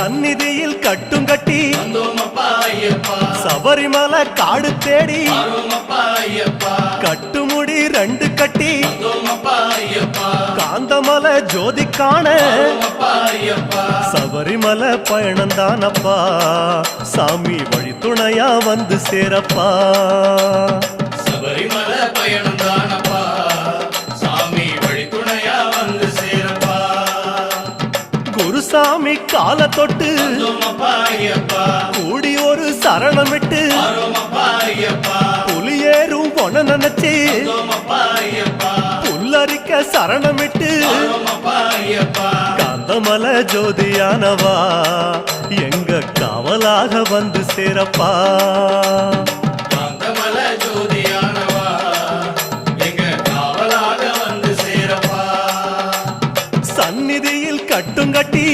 சந்நிதியில் கட்டும் கட்டி சபரிமலை காடு தேடி கட்டுமுடி 2 கட்டி காந்தமலை ஜோதி காண சபரிமலை பயணந்தானப்பா சாமி வழி துணையா வந்து சேரப்பா சபரிமலை பயணந்தானப்பா சாமி வழி துணையா வந்து சேரப்பா குருசாமி கால தொட்டு கூடி ஒரு சரணமிட்டு புலியேறும் பொன நினைச்சு புல்லரிக்க சரணமிட்டு காந்தமலை ஜோதியானவா எங்க காவலாக வந்து சேரப்பா காந்தமலை ஜோதியானவா எங்க காவலாக வந்து சேரப்பா சந்நிதியில் கட்டும் கட்டி